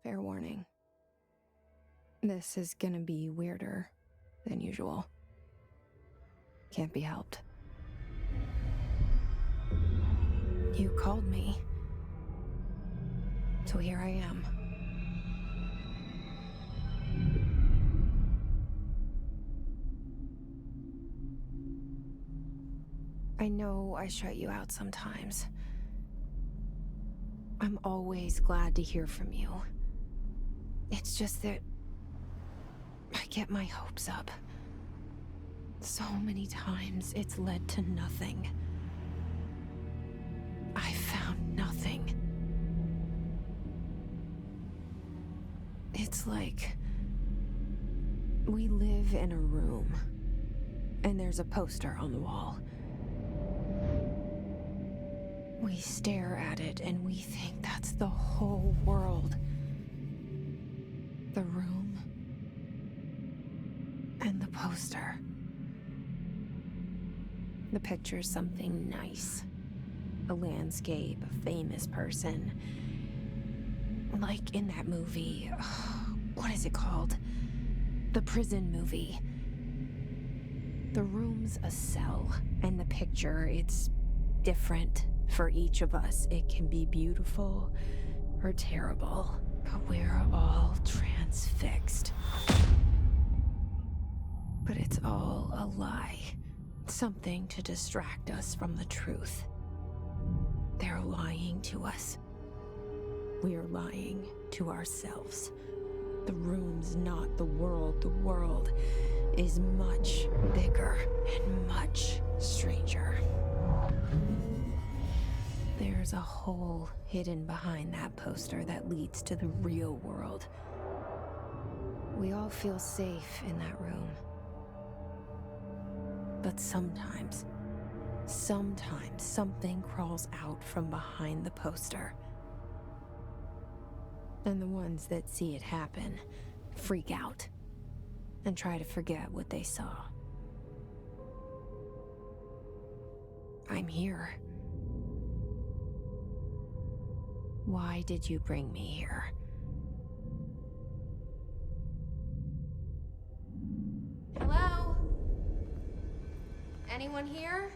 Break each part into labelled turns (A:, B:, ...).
A: Fair warning. This is gonna be weirder than usual. Can't be helped. You called me. So here I am. I know I shut you out sometimes. I'm always glad to hear from you. It's just that I get my hopes up. So many times it's led to nothing. I found nothing. It's like we live in a room, and there's a poster on the wall. We stare at it and we think that's the whole world. The room and the poster. The picture's something nice. A landscape, a famous person. Like in that movie, what is it called? The prison movie. The room's a cell, and the picture, it's different for each of us. It can be beautiful or terrible, but we're all transfixed. But it's all a lie. Something to distract us from the truth. They're lying to us. We're lying to ourselves. The room's not the world. The world is much bigger and much stranger. There's a hole hidden behind that poster that leads to the real world. We all feel safe in that room. But sometimes something crawls out from behind the poster. And the ones that see it happen freak out and try to forget what they saw. I'm here. Why did you bring me here? Hello? Anyone here?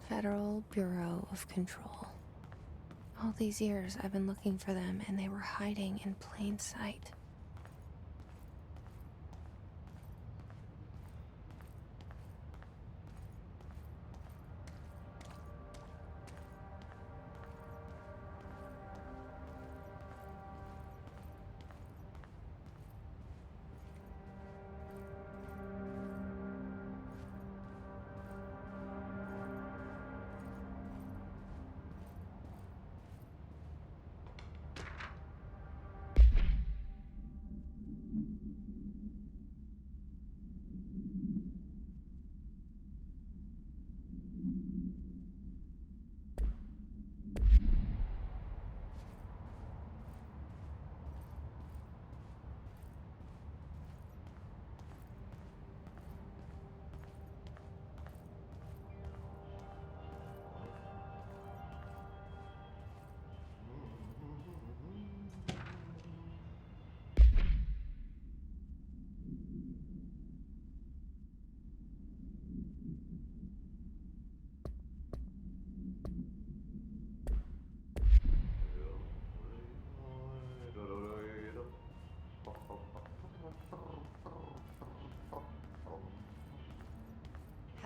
A: Federal Bureau of Control. All these years I've been looking for them, and they were hiding in plain sight.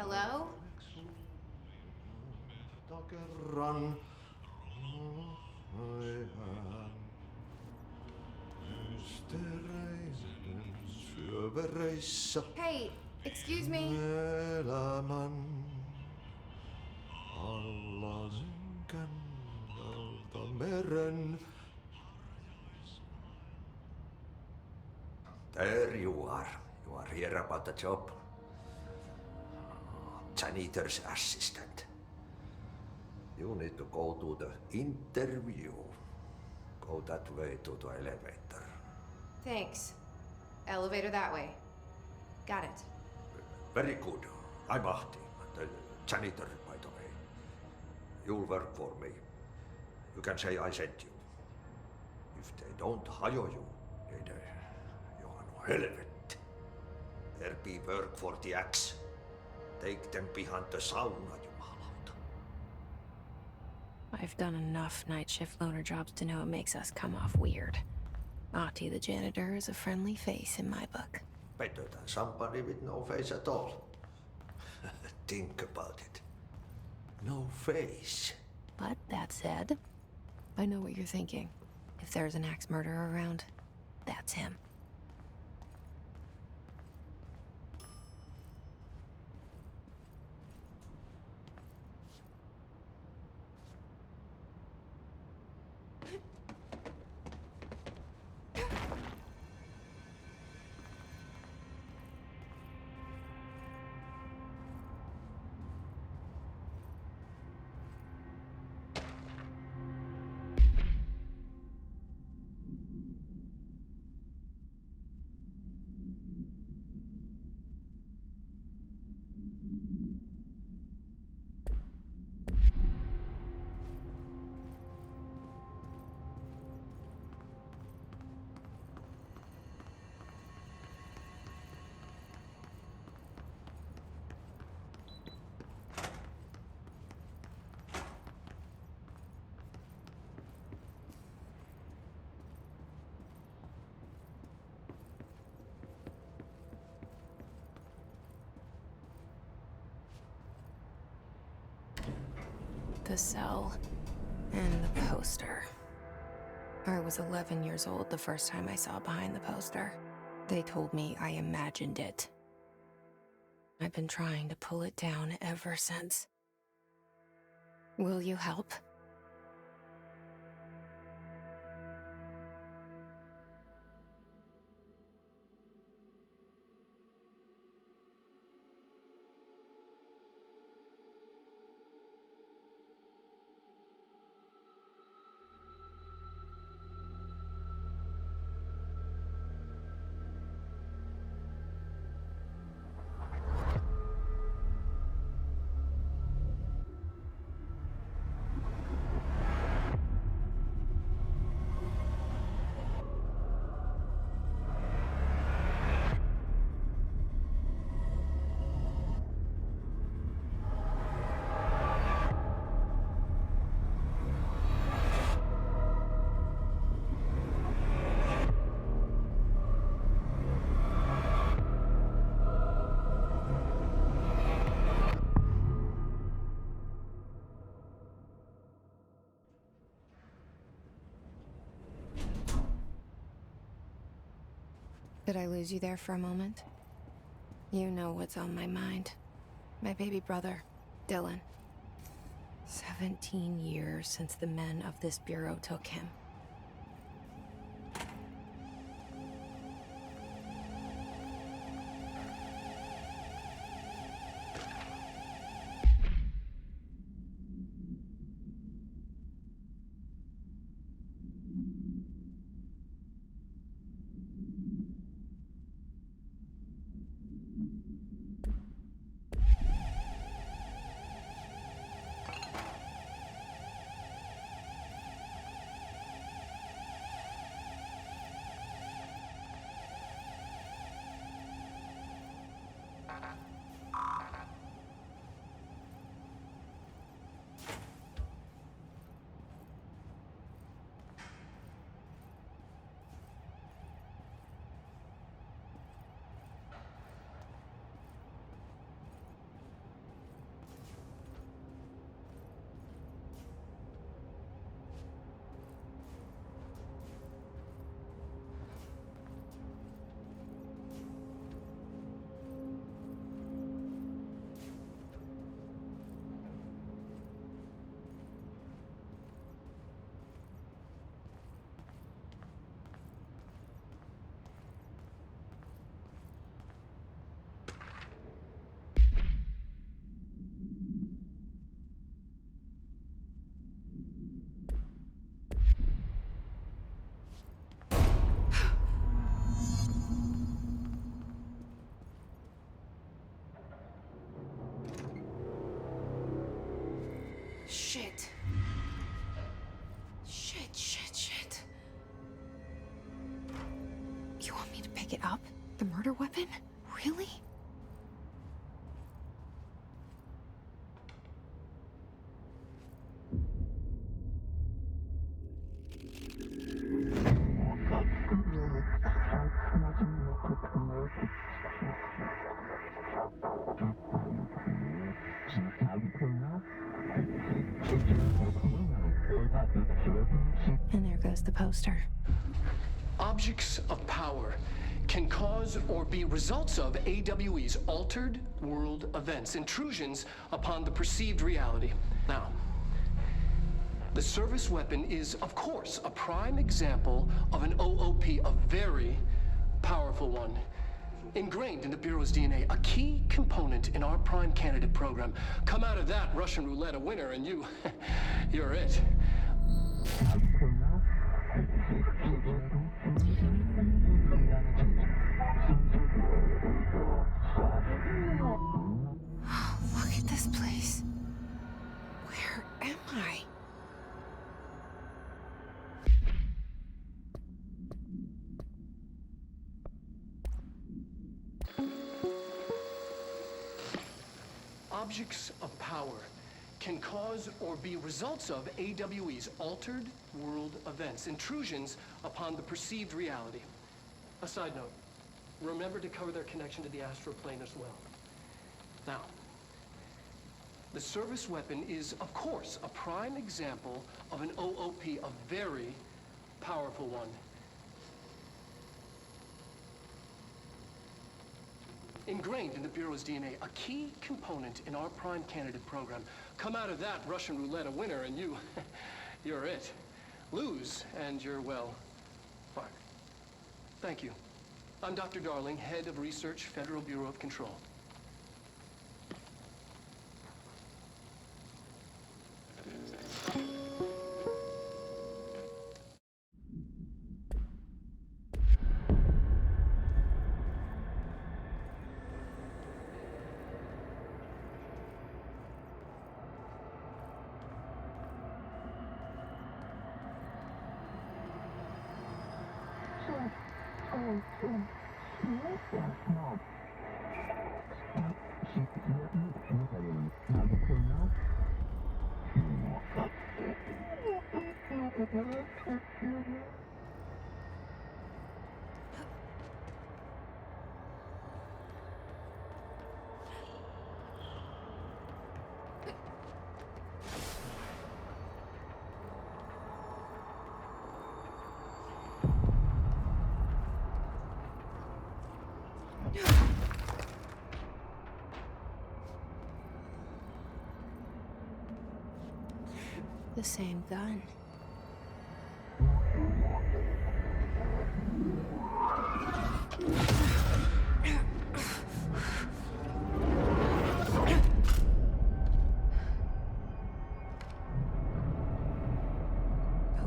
A: Hello?
B: Kerran ajan mysteereiden syövereissä
A: Hey, excuse me.
B: elämän alla synkän meren. There you are. You are here about the job. Janitor's assistant. You need to go to the interview. Go that way to the elevator.
A: Thanks. Elevator that way. Got it.
B: Very good. I'm Ahti, the janitor, by the way. You'll work for me. You can say I sent you. If they don't hire you, niin Johan helvetti. There be work for the axe. Take them behind the sauna, jumalauta.
A: I've done enough night shift loner jobs to know it makes us come off weird. Ahti the janitor is a friendly face in my book.
B: Better than somebody with no face at all. Think about it. No face.
A: But that said, I know what you're thinking. If there's an axe murderer around, that's him. The cell and the poster. I was 11 years old the first time I saw behind the poster. They told me I imagined it. I've been trying to pull it down ever since. Will you help? Did I lose you there for a moment? You know what's on my mind. My baby brother, Dylan. 17 years since the men of this bureau took him. Shit. Shit. You want me to pick it up? The murder weapon? Really? And there goes the poster.
C: Objects of power can cause or be results of AWE's altered world events, intrusions upon the perceived reality. Now, the service weapon is, of course, a prime example of an OOP, a very powerful one. Ingrained in the Bureau's DNA, a key component in our prime candidate program. Come out of that Russian roulette a winner and you're it.
A: Look at this place. Where am I?
C: Objects of power can cause or be results of AWE's altered world events, intrusions upon the perceived reality. A side note, remember to cover their connection to the astral plane as well. Now, the service weapon is, of course, a prime example of an OOP, a very powerful one. Ingrained in the Bureau's DNA, a key component in our prime candidate program. Come out of that Russian roulette a winner and you're it. Lose and you're, well, fired. Thank you. I'm Dr. Darling, Head of Research, Federal Bureau of Control.
A: The same gun.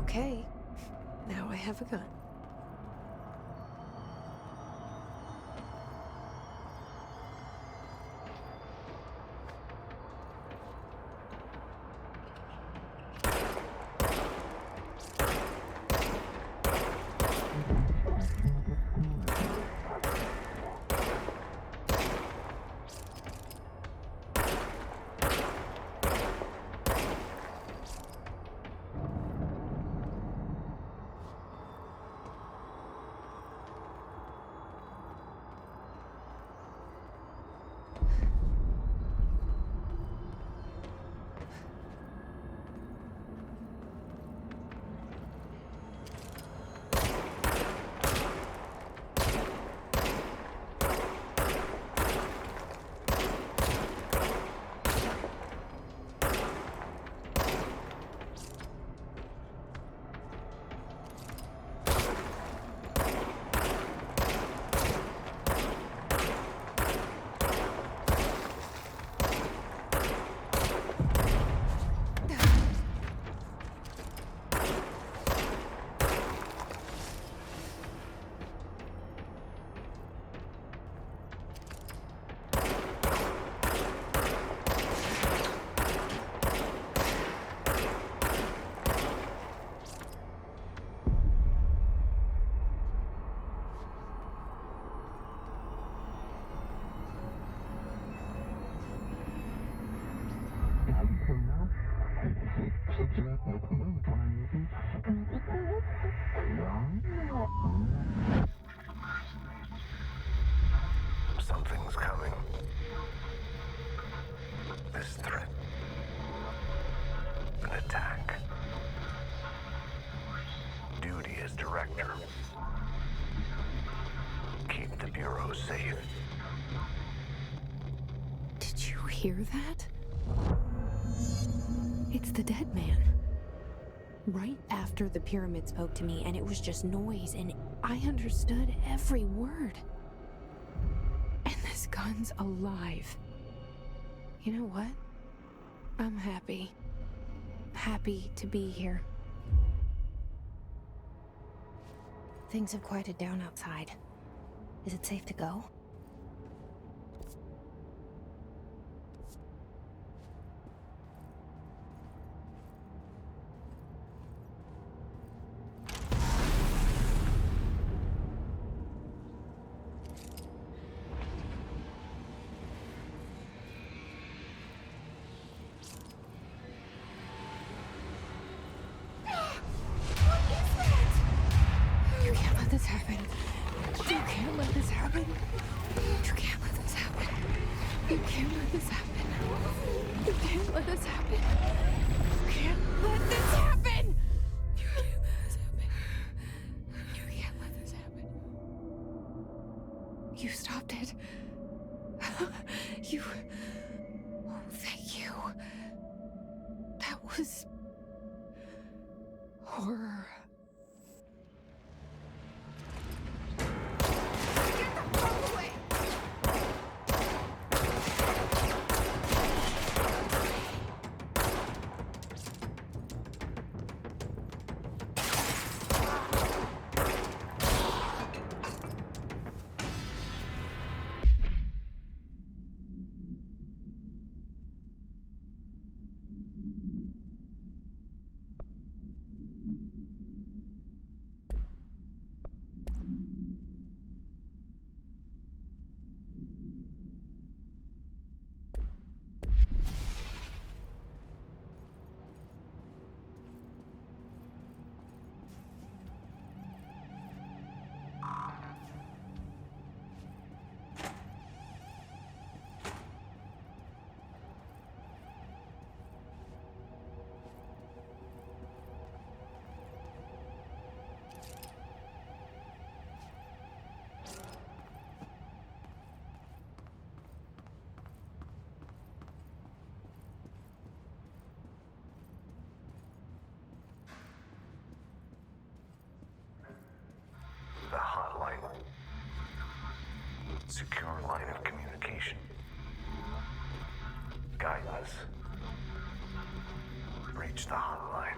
A: Okay, now I have a gun.
D: attack. Duty as director. Keep the Bureau safe.
A: Did you hear that? It's the dead man. Right after the pyramid spoke to me, and it was just noise, and I understood every word. And this gun's alive. You know what? I'm happy. Happy to be here. Things have quieted down outside. Is it safe to go? You can't let this happen. You can't let this happen. You can't let this happen. You can't let this happen. You can't let this happen. You can't let this happen. You can't let this happen. You can't let this happen. You stopped it. You... Oh, thank you. That was... horror.
D: The hotline. Secure line of communication. Guidance. Reach the hotline.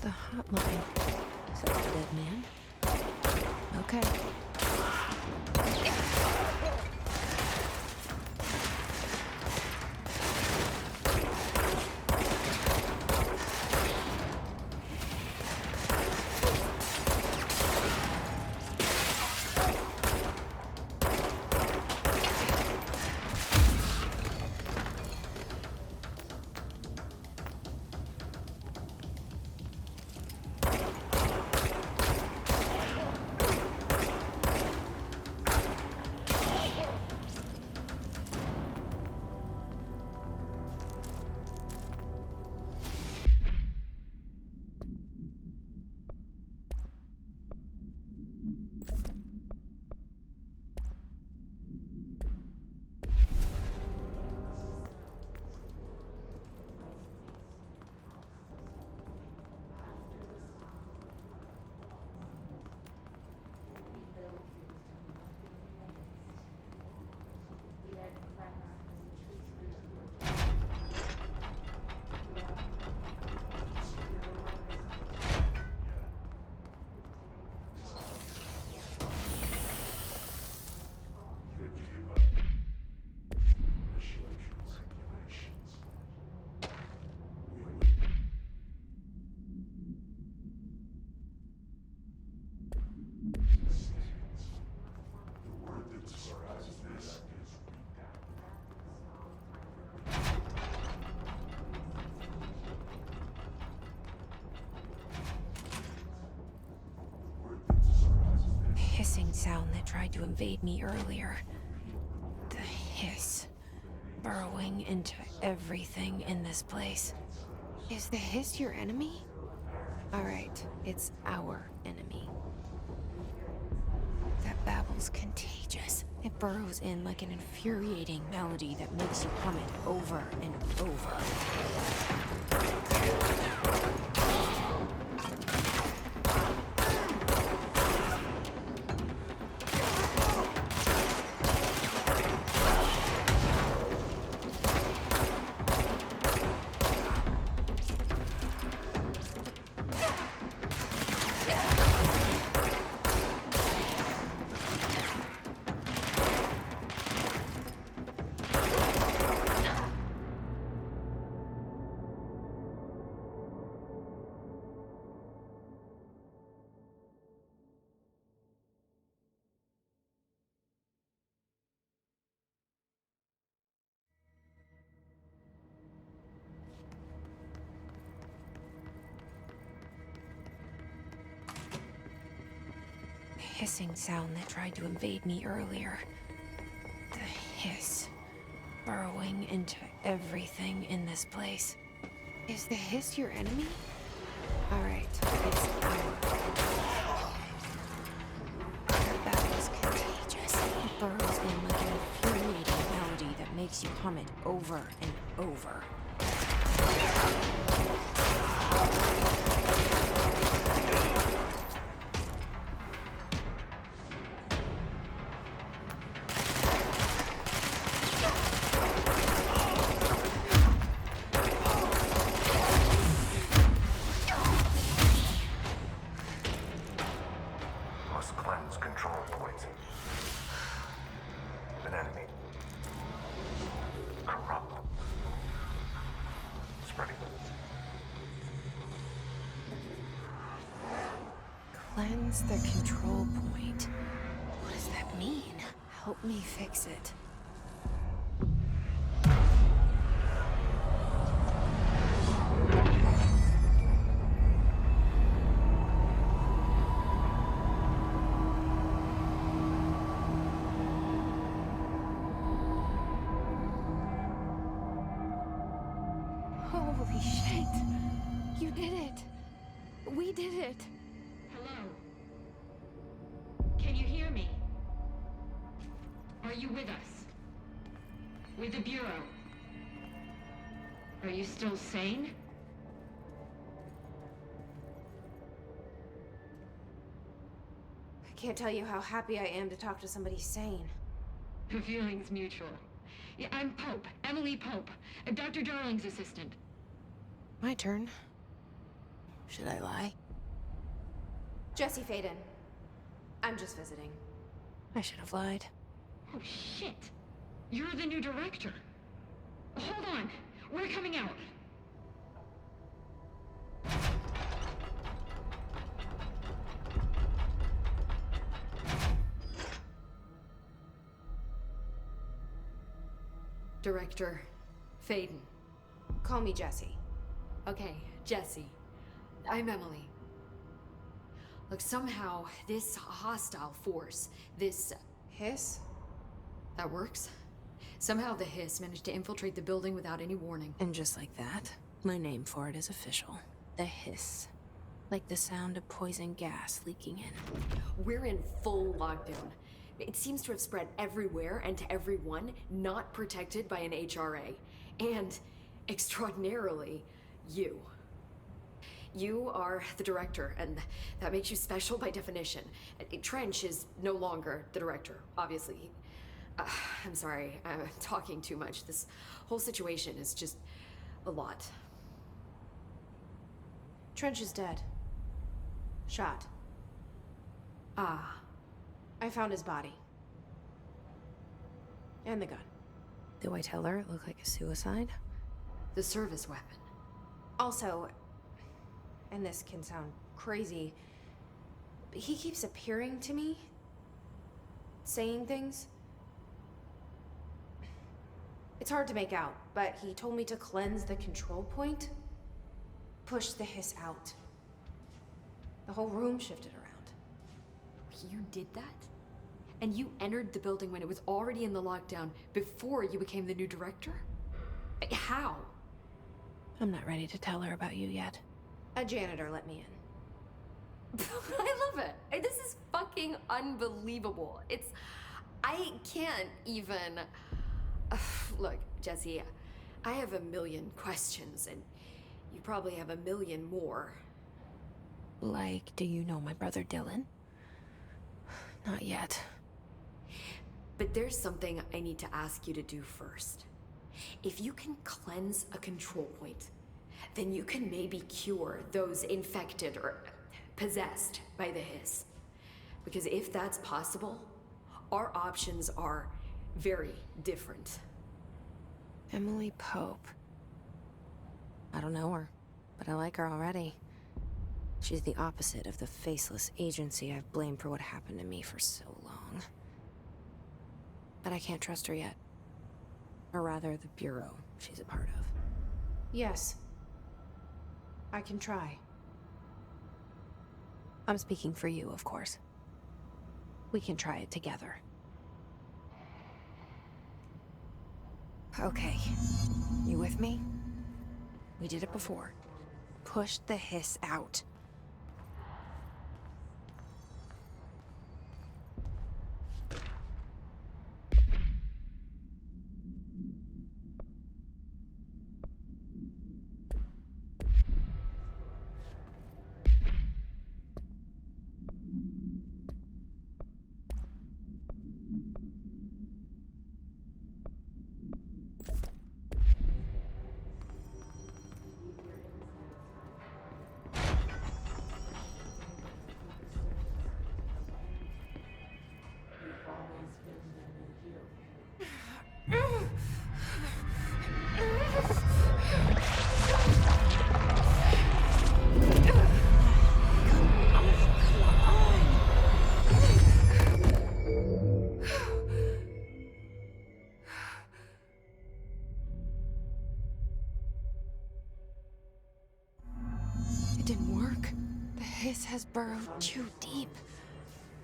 A: The hotline. So it's a dead man? Okay. Hissing sound that tried to invade me earlier. The hiss. burrowing into everything in this place. Is the hiss your enemy? Alright, it's our enemy. That babble's contagious. It burrows in like an infuriating melody that makes you hum it over and over. Hissing sound that tried to invade me earlier. The hiss, burrowing into everything in this place. Is the hiss your enemy? Alright, it's our. That was contagious. It burrows in like an infuriating melody that makes you hum it over and over.
D: Must cleanse control points. An enemy. Corrupt. Spreading.
A: Cleanse the control point. What does that mean? Help me fix it. Holy shit! You did it! We did it!
E: Hello? Can you hear me? Are you with us? With the Bureau? Are you still sane?
A: I can't tell you how happy I am to talk to somebody sane.
E: The feeling's mutual. Yeah, I'm Pope, Emily Pope, Dr. Darling's assistant.
A: My turn. Should I lie?
F: Jesse Faden. I'm just visiting.
A: I should have lied.
E: Oh, shit. You're the new director. Hold on. We're coming out.
F: Director Faden.
A: Call me Jesse.
F: Okay, Jesse. I'm Emily. Look, somehow this hostile force, this...
A: Hiss?
F: that works? Somehow the hiss managed to infiltrate the building without any warning.
A: And just like that, my name for it is official. The hiss. Like the sound of poison gas leaking in.
F: We're in full lockdown. It seems to have spread everywhere and to everyone not protected by an HRA. And, extraordinarily, you. You are the director, and that makes you special by definition. Trench is no longer the director, obviously. I'm sorry, I'm talking too much. This whole situation is just a lot.
A: Trench is dead. Shot.
F: Ah.
A: I found his body. And the gun. Do I tell her it looked like a suicide?
F: The service weapon.
A: Also, and this can sound crazy, but he keeps appearing to me, saying things. It's hard to make out, but he told me to cleanse the control point, push the hiss out. The whole room shifted around.
F: You did that? And you entered the building when it was already in the lockdown before you became the new director? How?
A: I'm not ready to tell her about you yet. A janitor let me in.
F: I love it. This is fucking unbelievable. I can't even... Look, Jesse, I have a million questions, and you probably have a million more.
A: Like, do you know my brother Dylan? Not yet.
F: But there's something I need to ask you to do first. If you can cleanse a control point, then you can maybe cure those infected or possessed by the hiss. Because if that's possible, our options are very different.
A: Emily Pope. I don't know her, but I like her already. She's the opposite of the faceless agency I've blamed for what happened to me for so long. But I can't trust her yet. Or rather, the Bureau she's a part of. Yes. I can try. I'm speaking for you, of course. We can try it together. Okay. You with me? We did it before. Push the hiss out. It didn't work. The hiss has burrowed too deep.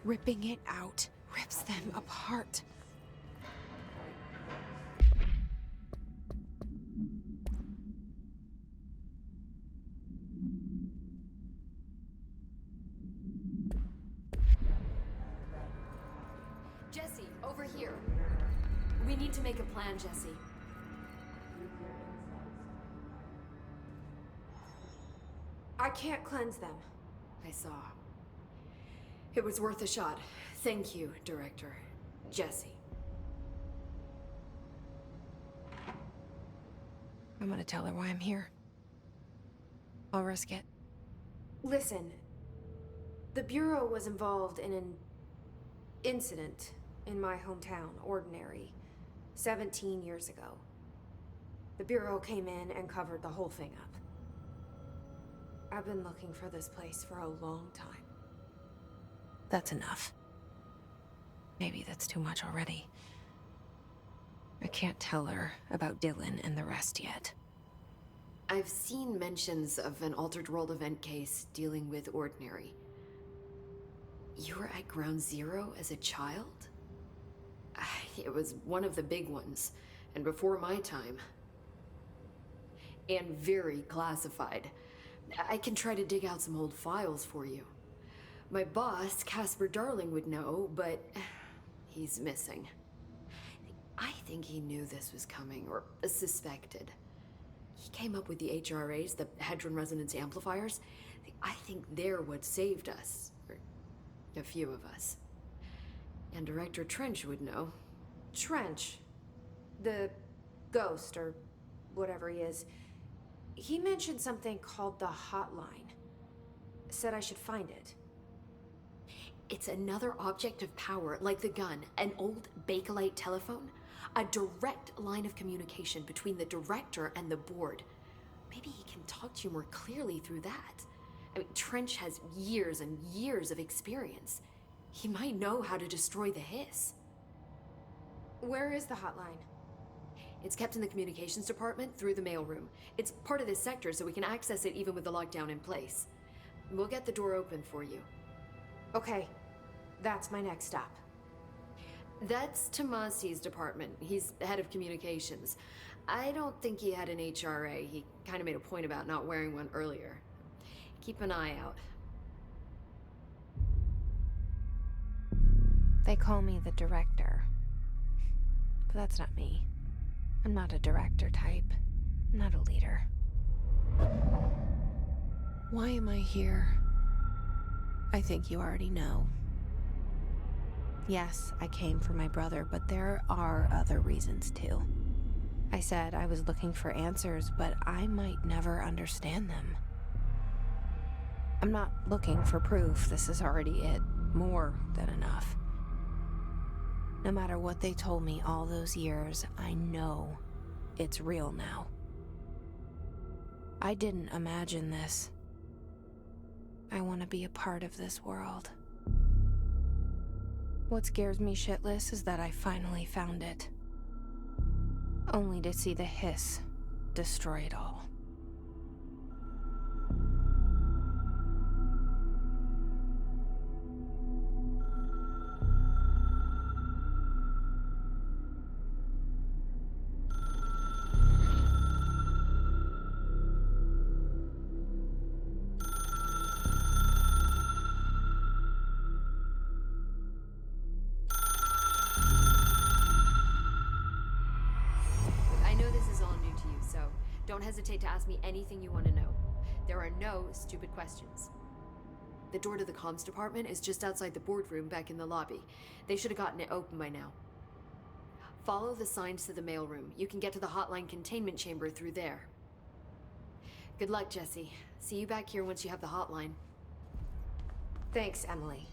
A: Ripping it out rips them apart.
F: Jesse, over here. We need to make a plan, Jesse.
A: I can't cleanse them.
F: I saw. It was worth a shot. Thank you, Director. Jesse.
A: I'm gonna tell her why I'm here. I'll risk it.
G: Listen, the Bureau was involved in an incident in my hometown, Ordinary, 17 years ago. The Bureau came in and covered the whole thing up. I've been looking for this place for a long time.
A: That's enough. Maybe that's too much already. I can't tell her about Dylan and the rest yet.
F: I've seen mentions of an Altered World event case dealing with Ordinary. You were at Ground Zero as a child? It was one of the big ones, and before my time. And very classified. I can try to dig out some old files for you. My boss, Casper Darling, would know, but he's missing. I think he knew this was coming, or suspected. He came up with the HRAs, the Hadron Resonance Amplifiers. I think they're what saved us. Or a few of us. And Director Trench would know.
G: Trench, the ghost, or whatever he is, he mentioned something called the Hotline. Said I should find it.
F: It's another object of power, like the gun, an old Bakelite telephone. A direct line of communication between the director and the board. Maybe he can talk to you more clearly through that. I mean, Trench has years and years of experience. He might know how to destroy the hiss.
G: Where is the hotline?
F: It's kept in the communications department through the mailroom. It's part of this sector, so we can access it even with the lockdown in place. We'll get the door open for you.
G: Okay, that's my next stop.
F: That's Tomasi's department. He's head of communications. I don't think he had an HRA. He kind of made a point about not wearing one earlier. Keep an eye out.
A: They call me the director. But that's not me. I'm not a director type. I'm not a leader. Why am I here? I think you already know. Yes, I came for my brother, but there are other reasons too. I said I was looking for answers, but I might never understand them. I'm not looking for proof. This is already it. More than enough. No matter what they told me all those years, I know it's real now. I didn't imagine this. I want to be a part of this world. What scares me shitless is that I finally found it. Only to see the hiss destroy it all.
F: Don't hesitate to ask me anything you want to know. There are no stupid questions. The door to the comms department is just outside the boardroom back in the lobby. They should have gotten it open by now. Follow the signs to the mailroom. You can get to the hotline containment chamber through there. Good luck, Jesse. See you back here once you have the hotline.
G: Thanks, Emily.